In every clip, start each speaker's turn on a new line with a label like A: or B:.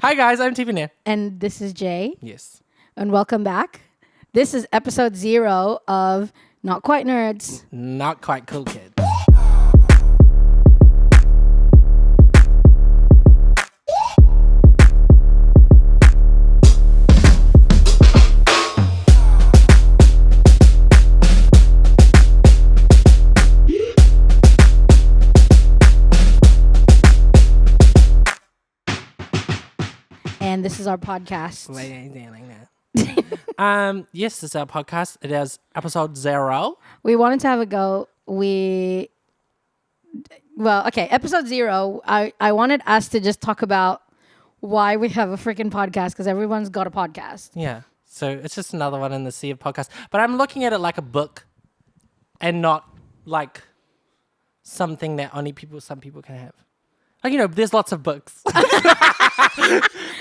A: Hi guys, I'm Tiffany.
B: And this is Jay.
A: Yes.
B: And welcome back. This is episode 0 of Not Quite Nerds.
A: Not quite cool kid.
B: And this is our podcast.
A: Yes, this is our podcast. It is episode 0.
B: We wanted to have a go. Episode 0, I wanted us to just talk about why we have a freaking podcast, because everyone's got a podcast.
A: Yeah. So it's just another one in the sea of podcasts. But I'm looking at it like a book and not like something that some people can have. Like, there's lots of books.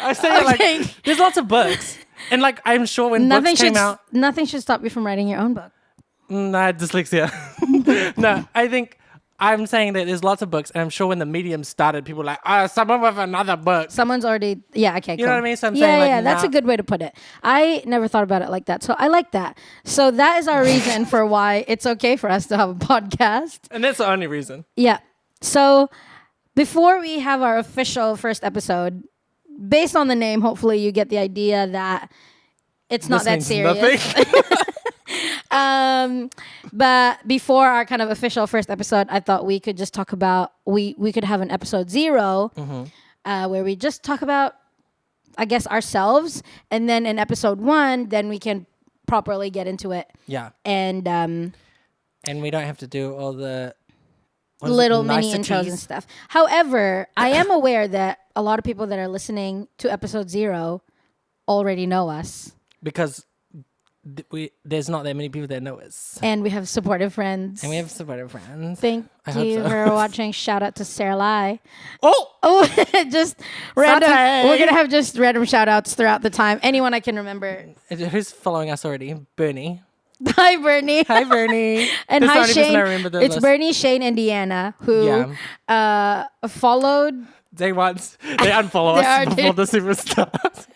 A: I say it like, there's lots of books. And like, I'm sure when books came out.
B: Nothing should stop you from writing your own book.
A: Nah, dyslexia. No, I think I'm saying that there's lots of books. And I'm sure when the medium started, people were like, someone with another book.
B: Someone's already, okay, cool.
A: You know what I mean? So I'm saying
B: that's a good way to put it. I never thought about it like that. So I like that. So that is our reason for why it's okay for us to have a podcast.
A: And that's the only reason.
B: Yeah. So before we have our official first episode, based on the name, hopefully you get the idea that it's not that serious. But before our kind of official first episode, I thought we could just talk about, we could have an episode 0 where we just talk about, I guess, ourselves. And then in episode 1, then we can properly get into it.
A: Yeah.
B: And
A: we don't have to do all the
B: little mini intros and stuff. However, I am aware that a lot of people that are listening to episode 0 already know us.
A: Because there's not that many people that know us.
B: And we have supportive friends.
A: Thank
B: you for watching. Shout out to Sarah Lai.
A: Oh,
B: just random.
A: Satay.
B: We're going to have just random shout outs throughout the time. Anyone I can remember.
A: Who's following us already? Bernie.
B: Hi, Bernie.
A: Hi, Bernie.
B: And
A: That's
B: hi,
A: the only person
B: Shane.
A: I remember the
B: It's
A: list.
B: Bernie, Shane, and Deanna who followed.
A: They unfollow us before the super starts.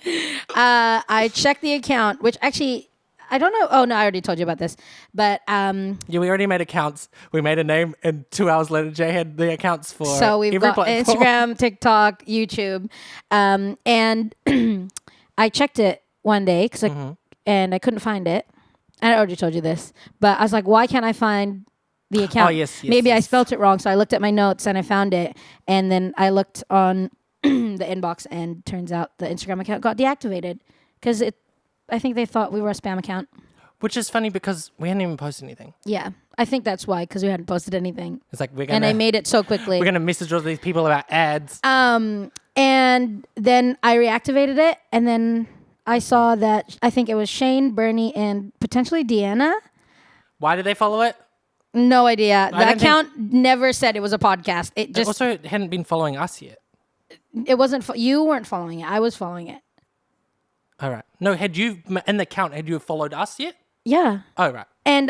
B: I checked the account, which actually, I don't know. Oh, no, I already told you about this. But
A: yeah, we already made accounts. We made a name, and 2 hours later, Jay had the accounts for
B: so we've
A: every
B: got
A: platform.
B: Instagram, TikTok, YouTube. And I checked it one day and I couldn't find it. I already told you this, but I was like, why can't I find the account?
A: Oh, yes.
B: Maybe I spelt it wrong. So I looked at my notes and I found it. And then I looked on the inbox, and turns out the Instagram account got deactivated because I think they thought we were a spam account.
A: Which is funny because we hadn't even posted anything.
B: Yeah, I think that's why, because we hadn't posted anything.
A: It's like
B: and I made it so quickly.
A: We're gonna message all these people about ads.
B: And then I reactivated it, and then I saw that I think it was Shane, Bernie, and potentially Deanna.
A: Why did they follow it?
B: No idea. The account never said it was a podcast. It just
A: also hadn't been following us yet.
B: It wasn't. You weren't following it. I was following it.
A: All right. No, had you in the account? Had you followed us yet?
B: Yeah.
A: Oh, right.
B: And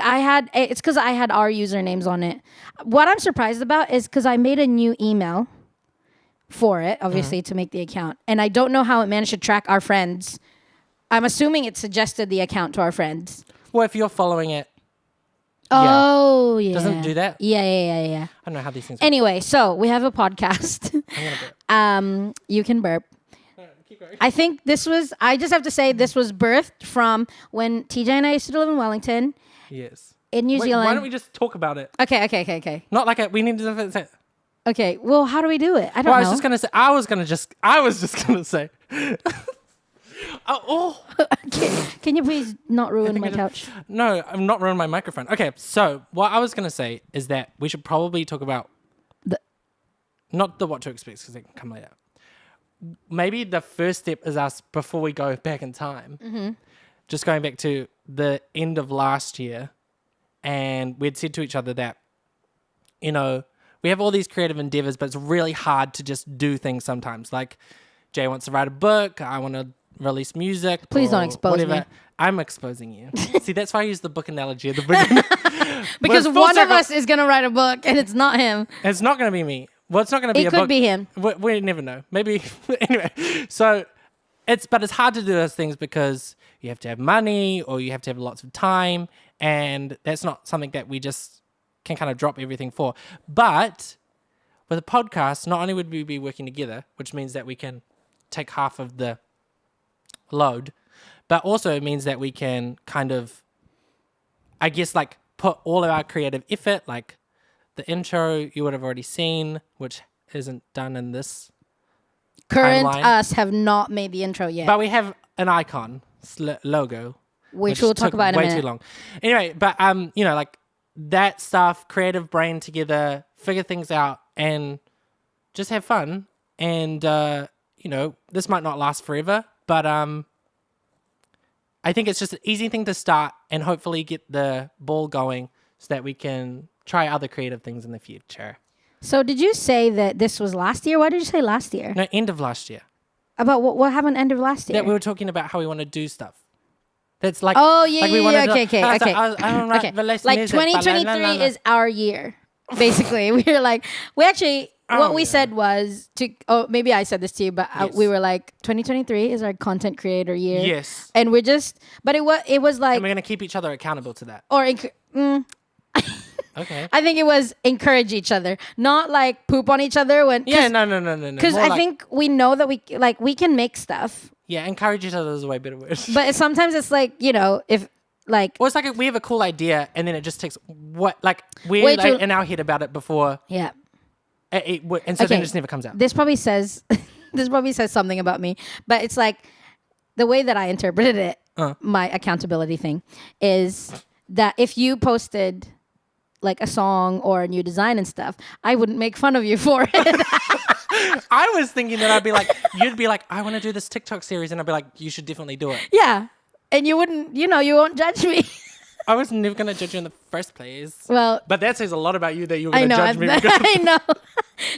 B: it's because I had our usernames on it. What I'm surprised about is because I made a new email for it, obviously, to make the account, and I don't know how it managed to track our friends. I'm assuming it suggested the account to our friends.
A: Well, if you're following it.
B: Oh, yeah.
A: Doesn't it do that?
B: Yeah.
A: I don't know how these things work.
B: Anyway, so we have a podcast.
A: I'm gonna burp.
B: You can burp.
A: Keep going.
B: I think I just have to say this was birthed from when TJ and I used to live in Wellington.
A: Yes.
B: In New Zealand.
A: Why don't we just talk about it?
B: Okay.
A: Not like we need to say.
B: Okay, well, how do we do it? I don't know.
A: I was just gonna say. I was just gonna say.
B: Can you please not ruin my couch?
A: No, I'm not ruining my microphone. Okay, so what I was gonna say is that we should probably talk about not the what to expect, because it can come later. Maybe the first step is us, before we go back in time, just going back to the end of last year, and we'd said to each other that, we have all these creative endeavors, but it's really hard to just do things sometimes. Like, Jay wants to write a book, I want to release music.
B: Please don't expose me.
A: I'm exposing you. See, that's why I use the book analogy at the beginning.
B: Because one of us is going to write a book, and it's not him.
A: It's not going to be me. Well, it's not going to be
B: It
A: a
B: could
A: book.
B: be him.
A: We never know. Maybe anyway. So it's hard to do those things because you have to have money or you have to have lots of time, and that's not something that we just can kind of drop everything for. But with a podcast, not only would we be working together, which means that we can take half of the load, but also it means that we can kind of, I guess, like put all of our creative effort, like the intro you would have already seen, which isn't done in this
B: Current
A: timeline.
B: us have not made the intro yet,
A: But we have an icon logo,
B: which we'll talk
A: took
B: about in a
A: way
B: minute.
A: too long. Anyway, but like that stuff, creative brain together, figure things out, and just have fun. And this might not last forever, but I think it's just an easy thing to start and hopefully get the ball going so that we can try other creative things in the future.
B: So did you say that this was last year? Why did you say last year?
A: No, end of last year.
B: About what happened end of last year?
A: That we were talking about how we want to do stuff. That's like
B: Oh yeah,
A: like we
B: yeah,
A: wanna
B: yeah.
A: do-
B: Okay.
A: I don't write
B: Okay.
A: the list
B: Like
A: music, but
B: 2023 is our year. Basically, we were like, we actually what we said was to. Oh, maybe I said this to you, but
A: Yes.
B: we were like, 2023 is our content creator year.
A: Yes.
B: And we're just, but it was like,
A: And we're gonna keep each other accountable to that.
B: or
A: Okay.
B: I think it was encourage each other, not like poop on each other when.
A: Yeah, no.
B: Because
A: More
B: I
A: like-
B: think we know that we can make stuff,
A: yeah, encourage each other is a way better word.
B: but sometimes it's like, if like
A: Well, it's like we have a cool idea, and then it just takes we're
B: Way
A: like
B: too-
A: in our head about it before,
B: yeah.
A: and so then it just never comes out.
B: This probably says something about me, but it's like the way that I interpreted it, my accountability thing, is that if you posted like a song or a new design and stuff, I wouldn't make fun of you for it.
A: I was thinking that you'd be like, I want to do this TikTok series, and I'd be like, you should definitely do it.
B: Yeah. And you wouldn't, you won't judge me.
A: I was never gonna judge you in the first place.
B: Well,
A: But that says a lot about you that you were
B: I
A: gonna
B: know.
A: judge me. Because
B: I know.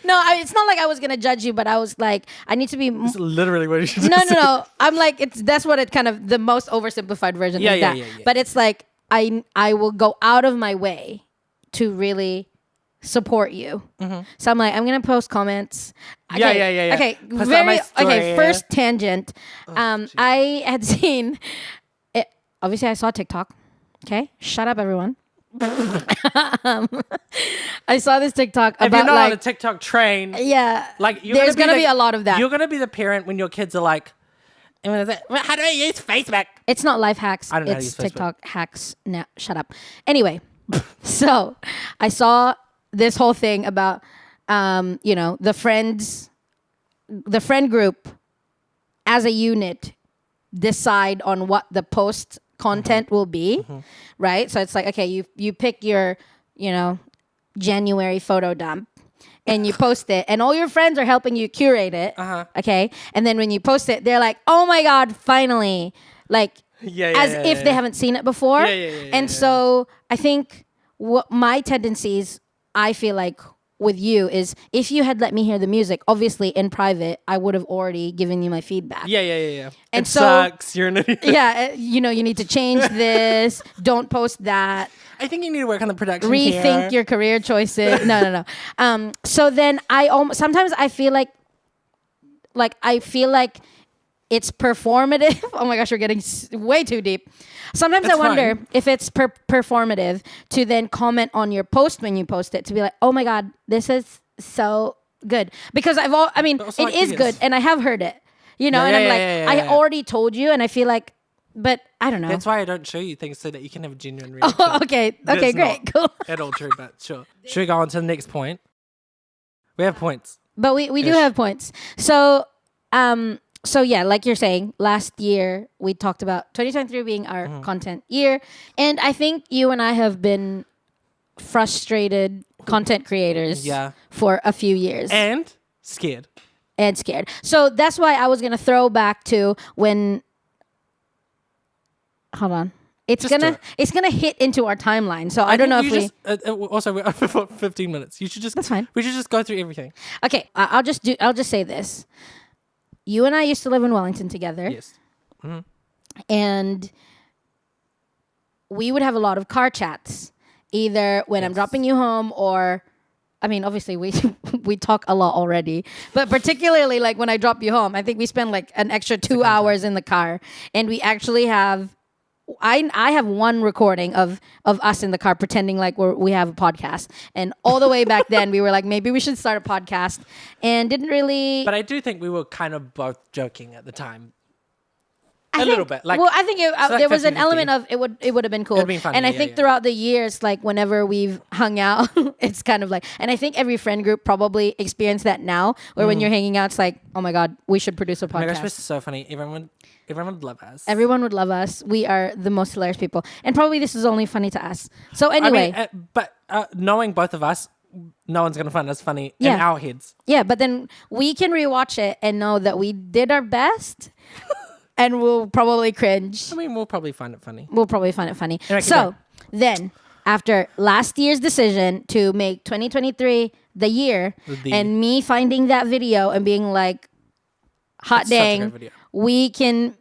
B: No, it's not like I was gonna judge you, but I was like, I need to be.
A: it's literally what you should
B: No. I'm like, that's what it kind of the most oversimplified version
A: Yeah,
B: is
A: yeah,
B: that.
A: yeah, yeah.
B: But it's like I will go out of my way to really support you. So I'm like, I'm gonna post comments.
A: Yeah,
B: Okay,
A: yeah.
B: Okay,
A: Post that on my story.
B: First tangent. I had seen it. Obviously, I saw TikTok. Okay, shut up, everyone. I saw this TikTok
A: If you're
B: about
A: not on a
B: like
A: TikTok train,
B: yeah,
A: like
B: there's gonna be a lot of that.
A: You're gonna be the parent when your kids are like, how do I use Facebook?
B: It's not life hacks.
A: I don't know how to
B: It's
A: use Facebook.
B: TikTok hacks. Now, shut up. Anyway, so I saw this whole thing about, the friend group as a unit decide on what the post content will be, right? So it's like, okay, you pick your, January photo dump. And you post it, and all your friends are helping you curate it. Okay, and then when you post it, they're like, "Oh my god, finally!" Like, as if they haven't seen it before. And so I think what my tendencies, I feel like with you is, if you had let me hear the music, obviously in private, I would have already given you my feedback.
A: Yeah.
B: And
A: it
B: so-
A: sucks. You're an idiot.
B: Yeah, you need to change this. Don't post that.
A: I think you need to work on the production.
B: Rethink
A: here.
B: your career choices. No. So then sometimes I feel like it's performative. Oh my gosh, we're getting way too deep. Sometimes
A: That's
B: I wonder
A: fine.
B: if it's performative to then comment on your post when you post it, to be like, oh my god, this is so good, because
A: also
B: it
A: like
B: is
A: this.
B: good, and I have heard it, and I'm like, I already told you, and I feel like, but I don't know.
A: That's why I don't show you things so that you can have a genuine reaction.
B: Oh, okay,
A: That's
B: great,
A: not
B: cool.
A: At all true, but sure. Should we go on to the next point? We have points.
B: But we do
A: Ish.
B: have points. So yeah, like you're saying, last year we talked about 2023 being our content year, and I think you and I have been frustrated content creators
A: Yeah.
B: for a few years
A: And scared.
B: and scared. So that's why I was gonna throw back to when. Hold on. It's
A: Just do
B: gonna hit into our timeline. So I don't know if we.
A: Also, we're over for 15 minutes. You should just.
B: That's fine.
A: We should just go through everything.
B: Okay, I'll just say this. You and I used to live in Wellington together.
A: Yes.
B: And we would have a lot of car chats, either when I'm dropping you home or I mean, obviously we we talk a lot already, but particularly like when I drop you home, I think we spend like an extra 2 hours in the car, and we actually have. I have one recording of us in the car pretending like we have a podcast, and all the way back then we were like, maybe we should start a podcast, and didn't really.
A: But I do think we were kind of both joking at the time.
B: I think,
A: little bit. Like,
B: well, I think
A: like
B: there was an
A: 50-50.
B: element of it would have been cool.
A: It'd been funny,
B: and I
A: yeah,
B: think
A: yeah.
B: throughout the years, like whenever we've hung out, it's kind of like, and I think every friend group probably experienced that now, where when you're hanging out, it's like, oh my god, we should produce a podcast.
A: Oh my gosh, we're so funny. Everyone would love us.
B: Everyone would love us. We are the most hilarious people, and probably this is only funny to us. So anyway,
A: I mean, but knowing both of us, no one's gonna find us funny
B: Yeah.
A: in our heads.
B: yeah, but then we can rewatch it and know that we did our best, and we'll probably cringe.
A: I mean, we'll probably find it funny.
B: We'll probably find it funny.
A: Anyway, keep
B: So
A: going.
B: then, after last year's decision to make 2023 the year,
A: The-
B: and me finding that video and being like, hot
A: It's such a
B: dang,
A: good video.
B: we can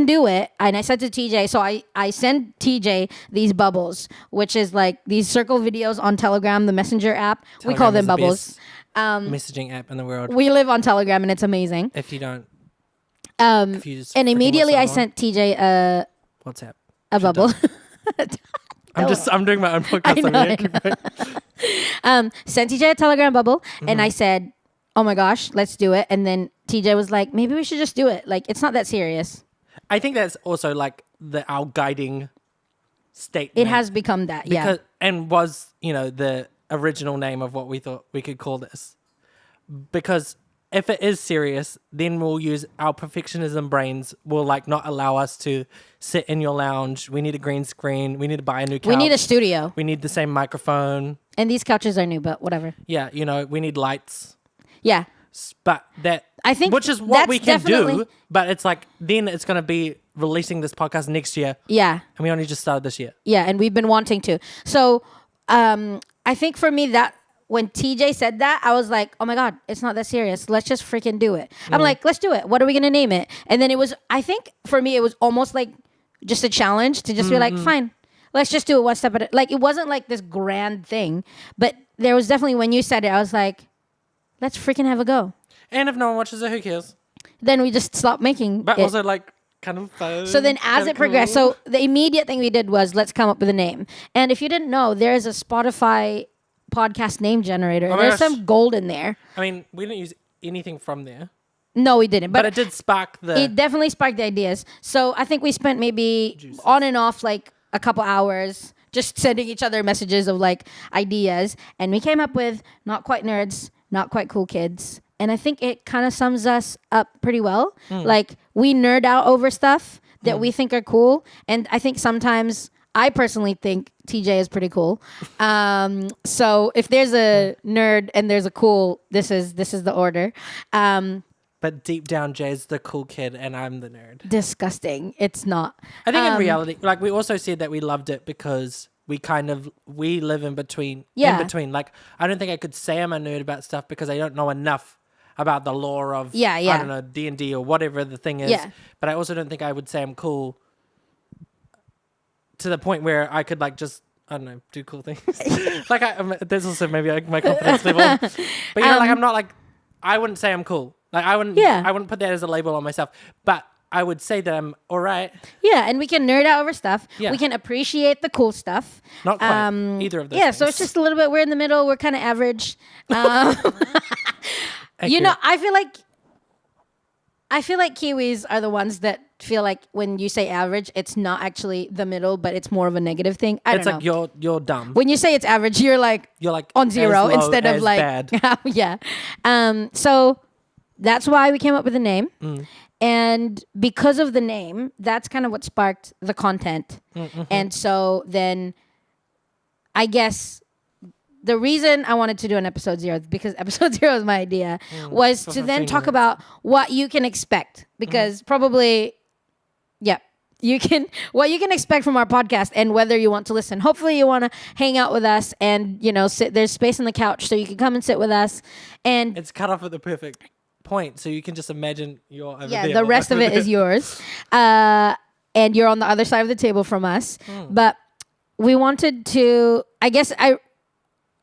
B: do it. And I said to TJ, so I sent TJ these bubbles, which is like these circle videos on Telegram, the messenger app. We call them
A: Telegram
B: bubbles.
A: is the best messaging app in the world.
B: We live on Telegram and it's amazing.
A: If you don't, if you just
B: And
A: freaking
B: immediately I
A: watch someone-
B: sent TJ a
A: WhatsApp.
B: bubble.
A: I'm doing my own podcast.
B: know,
A: over here.
B: Sent TJ a Telegram bubble,
A: Mm-hmm.
B: and I said, "Oh my gosh, let's do it." And then TJ was like, "Maybe we should just do it. Like, it's not that serious."
A: I think that's also like our guiding statement.
B: It has become that, yeah.
A: And was, the original name of what we thought we could call this. Because if it is serious, then we'll use our perfectionism brains will like not allow us to sit in your lounge. We need a green screen. We need to buy a new couch.
B: We need a studio,
A: We need the same microphone.
B: and these couches are new, but whatever.
A: Yeah, we need lights.
B: Yeah,
A: But that
B: I think
A: which is what
B: that's
A: we can do.
B: definitely-
A: But it's like then it's gonna be releasing this podcast next year,
B: yeah,
A: and we only just started this year.
B: yeah, and we've been wanting to. So, I think for me that when TJ said that, I was like, "Oh my god, it's not that serious. Let's just freaking do it." I'm like, "Let's do it. What are we gonna name it?" And then it was, I think for me, it was almost like just a challenge to just be like, "Fine, let's just do it one step at a." Like it wasn't like this grand thing, but there was definitely when you said it, I was like, "Let's freaking have a go."
A: And if no one watches it, who cares?
B: Then we just stopped making
A: But
B: it.
A: also like kind of fun.
B: So then as it progressed, so the immediate thing we did was let's come up with a name. And if you didn't know, there is a Spotify podcast name generator.
A: Oh my
B: There's
A: gosh.
B: some gold in there.
A: I mean, we didn't use anything from there,
B: No, we didn't.
A: but
B: But
A: it did spark the.
B: it definitely sparked the ideas. So I think we spent maybe on and off like a couple hours just sending each other messages of like ideas. And we came up with Not Quite Nerds, Not Quite Cool Kids. And I think it kind of sums us up pretty well. Like we nerd out over stuff that we think are cool. And I think sometimes I personally think TJ is pretty cool. So if there's a nerd and there's a cool, this is the order.
A: But deep down, Jay's the cool kid, and I'm the nerd.
B: Disgusting. It's not.
A: I think in reality, like we also said that we loved it because we live in between.
B: Yeah.
A: In between, like I don't think I could say I'm a nerd about stuff because I don't know enough about the lore of
B: Yeah, yeah.
A: I don't know D&D or whatever the thing is.
B: Yeah.
A: But I also don't think I would say I'm cool to the point where I could like just I don't know do cool things. Like there's also maybe like my confidence level. But like I'm not like I wouldn't say I'm cool. Like I wouldn't put that as a label on myself. But I would say that I'm all right.
B: Yeah, and we can nerd out over stuff.
A: Yeah.
B: We can appreciate the cool stuff.
A: Not quite either of those.
B: Yeah, so it's
A: things.
B: just a little bit. We're in the middle. We're kind of average. You know, I feel like Kiwis are the ones that feel like when you say average, it's not actually the middle, but it's more of a negative thing. I
A: it's
B: don't
A: like
B: know.
A: you're dumb.
B: When you say it's average, you're like on zero
A: as low
B: instead of
A: as
B: like
A: bad.
B: yeah. So that's why we came up with the name. And because of the name, that's kind of what sparked the content. And so then I guess the reason I wanted to do an episode 0, because episode 0 is my idea, was
A: For
B: to then
A: 15
B: talk
A: minutes.
B: about what you can expect. Because probably, yeah, what you can expect from our podcast and whether you want to listen. Hopefully you want to hang out with us and, sit. There's space on the couch so you can come and sit with us. And
A: It's cut off at the perfect point, so you can just imagine you're over
B: yeah,
A: there.
B: the rest of it is yours. And you're on the other side of the table from us. But we wanted to, I guess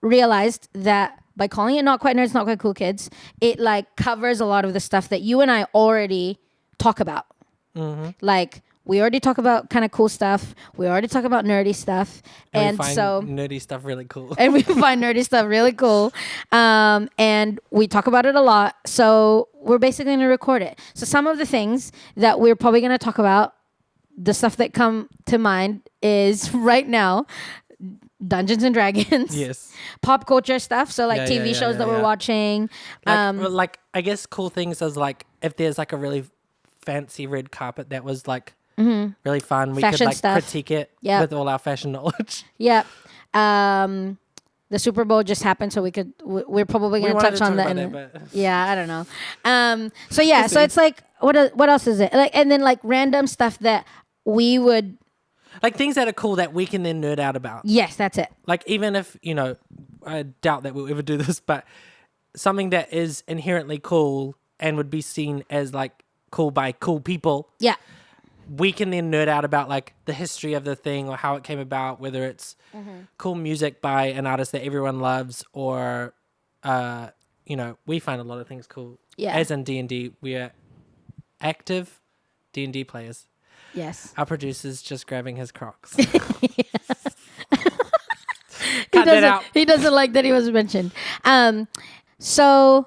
B: realized that by calling it Not Quite Nerds, Not Quite Cool Kids, it like covers a lot of the stuff that you and I already talk about. Like, we already talk about kind of cool stuff. We already talk about nerdy stuff.
A: And we find nerdy stuff really cool.
B: And we find nerdy stuff really cool. And we talk about it a lot. So we're basically going to record it. So some of the things that we're probably going to talk about, the stuff that come to mind is right now, Dungeons and Dragons.
A: Yes.
B: Pop culture stuff. So like TV shows that we're watching.
A: Like, I guess cool things is like, if there's like a really fancy red carpet that was like, really fun. We
B: Fashion
A: could like
B: stuff.
A: critique it with all our fashion knowledge.
B: Yep. The Super Bowl just happened, so we're probably going to touch on that. Yeah, I don't know. So yeah, so it's like, what else is it? Like, and then like random stuff that we would,
A: like things that are cool that we can then nerd out about.
B: Yes, that's it.
A: Like, even if, I doubt that we'll ever do this, but something that is inherently cool and would be seen as like cool by cool people.
B: Yeah.
A: We can then nerd out about like the history of the thing or how it came about, whether it's cool music by an artist that everyone loves, or we find a lot of things cool.
B: Yeah.
A: As in D&D, we are active D&D players.
B: Yes.
A: Our producer's just grabbing his Crocs. Cut that out.
B: He doesn't like that he was mentioned. So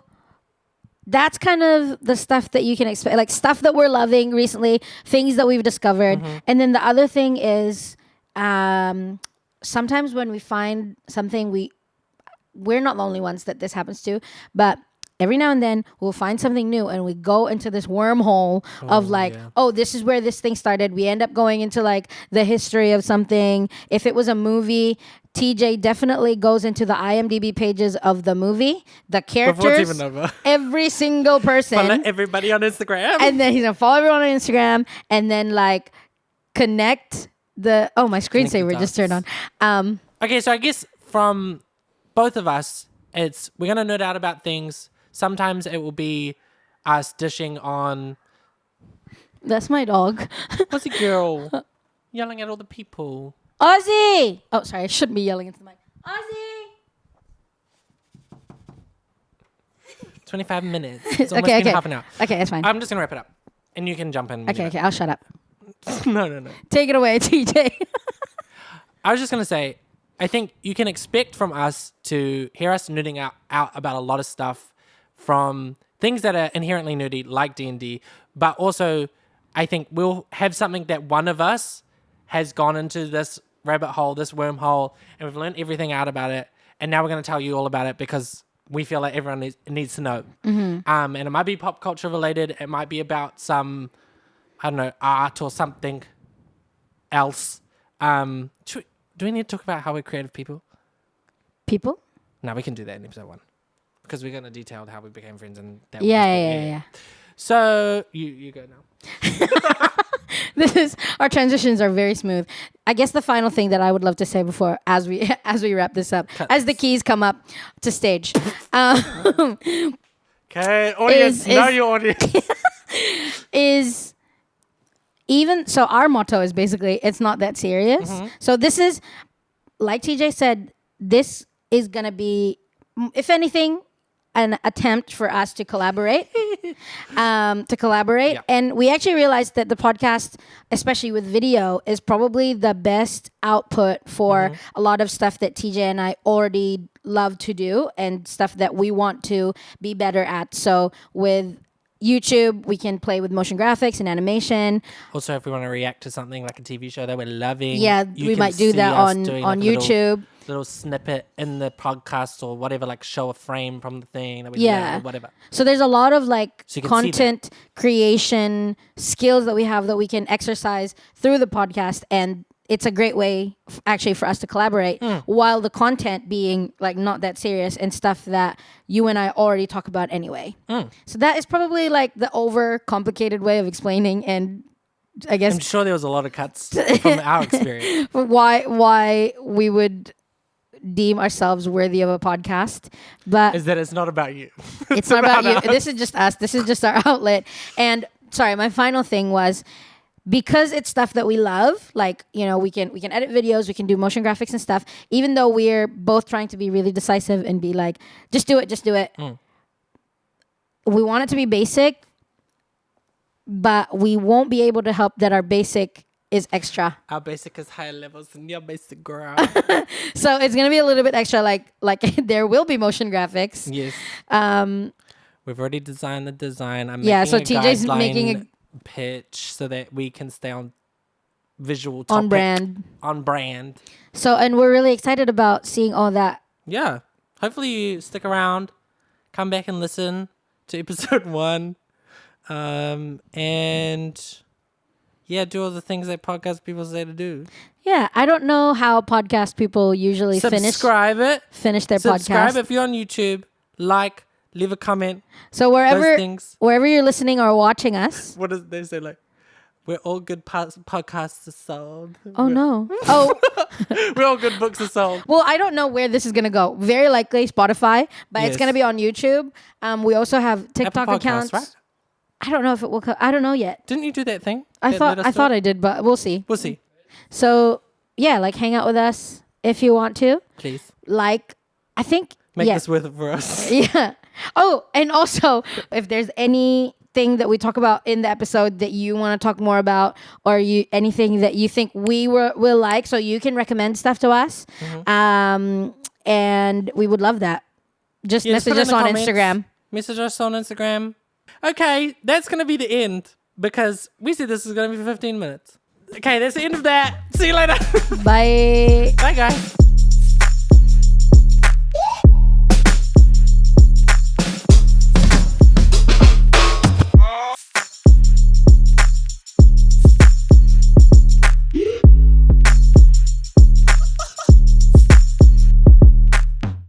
B: that's kind of the stuff that you can expect, like stuff that we're loving recently, things that we've discovered. And then the other thing is, sometimes when we find something, we're not the only ones that this happens to, but every now and then we'll find something new and we go into this wormhole of like, this is where this thing started. We end up going into like the history of something. If it was a movie, TJ definitely goes into the IMDb pages of the movie, the characters, every single person.
A: Follow everybody on Instagram.
B: And then he's going to follow everyone on Instagram and then like connect my screensaver just turned on.
A: Okay, so I guess from both of us, we're going to nerd out about things. Sometimes it will be us dishing on...
B: That's my dog.
A: What's a girl yelling at all the people?
B: Ozzy! Oh, sorry. I shouldn't be yelling into the mic. Ozzy!
A: 25 minutes. It's almost been half an hour.
B: Okay, that's fine.
A: I'm just going to wrap it up. And you can jump in.
B: Okay, I'll shut up.
A: No.
B: Take it away, TJ.
A: I was just going to say, I think you can expect from us to hear us nerding out about a lot of stuff, from things that are inherently nerdy, like D&D, but also I think we'll have something that one of us has gone into this rabbit hole, this wormhole, and we've learned everything out about it, and now we're going to tell you all about it because we feel like everyone needs to know. And it might be pop culture related, it might be about some, I don't know, art or something else. Do we need to talk about how we're creative people?
B: People?
A: No, we can do that in episode 1. Because we're going to detail how we became friends and that.
B: Yeah.
A: So you go
B: now. Our transitions are very smooth. I guess the final thing that I would love to say before, as we wrap this up, as the keys come up to stage.
A: Okay, audience, know your audience.
B: Is even so, our motto is basically it's not that serious. So this is, like TJ said, this is gonna be, if anything, an attempt for us to collaborate.
A: Yeah.
B: And we actually realized that the podcast, especially with video, is probably the best output for a lot of stuff that TJ and I already love to do and stuff that we want to be better at. So with YouTube, we can play with motion graphics and animation.
A: Also, if we want to react to something like a TV show that we're loving,
B: we might do that on YouTube.
A: Little snippet in the podcast or whatever, like show a frame from the thing that we love or whatever.
B: So there's a lot of like content creation skills that we have that we can exercise through the podcast, and it's a great way actually for us to collaborate while the content being like not that serious and stuff that you and I already talk about anyway. So that is probably like the over-complicated way of explaining, and I guess
A: I'm sure there was a lot of cuts from our experience.
B: Why we would deem ourselves worthy of a podcast, but
A: is that it's not about you.
B: It's not about you. This is just us. This is just our outlet. And sorry, my final thing was, because it's stuff that we love, like, you know, we can edit videos, we can do motion graphics and stuff, even though we're both trying to be really decisive and be like, just do it. We want it to be basic, but we won't be able to help that our basic is extra.
A: Our basic is higher levels than your basic, girl.
B: So it's gonna be a little bit extra, like there will be motion graphics.
A: Yes. We've already designed the design.
B: So TJ's making a
A: pitch so that we can stay on visual
B: on
A: topic.
B: brand.
A: So,
B: and we're really excited about seeing all that.
A: Yeah. Hopefully you stick around, come back and listen to episode 1. And yeah, do all the things that podcast people say to do.
B: Yeah, I don't know how podcast people usually finish their podcast.
A: Subscribe if you're on YouTube. Like, leave a comment.
B: So wherever you're listening or watching us.
A: What does they say? Like, we're all good podcasts are sold.
B: Oh, no. Oh.
A: We're all good books are sold.
B: Well, I don't know where this is going to go. Very likely Spotify, but it's going to be on YouTube. We also have TikTok accounts. Right? I don't know if it will come. I don't know yet.
A: Didn't you do that thing?
B: I thought I did, but we'll see.
A: We'll see.
B: So, yeah, like hang out with us if you want to.
A: Please.
B: Like, I think.
A: Make this worth it for us.
B: Yeah. Oh, and also, if there's anything that we talk about in the episode that you want to talk more about, or anything that you think we will like, so you can recommend stuff to us. And we would love that. Just message us on Instagram.
A: Message us on Instagram. Okay, that's going to be the end because we said this is going to be 15 minutes. Okay, that's the end of that. See you later.
B: Bye.
A: Bye, guys.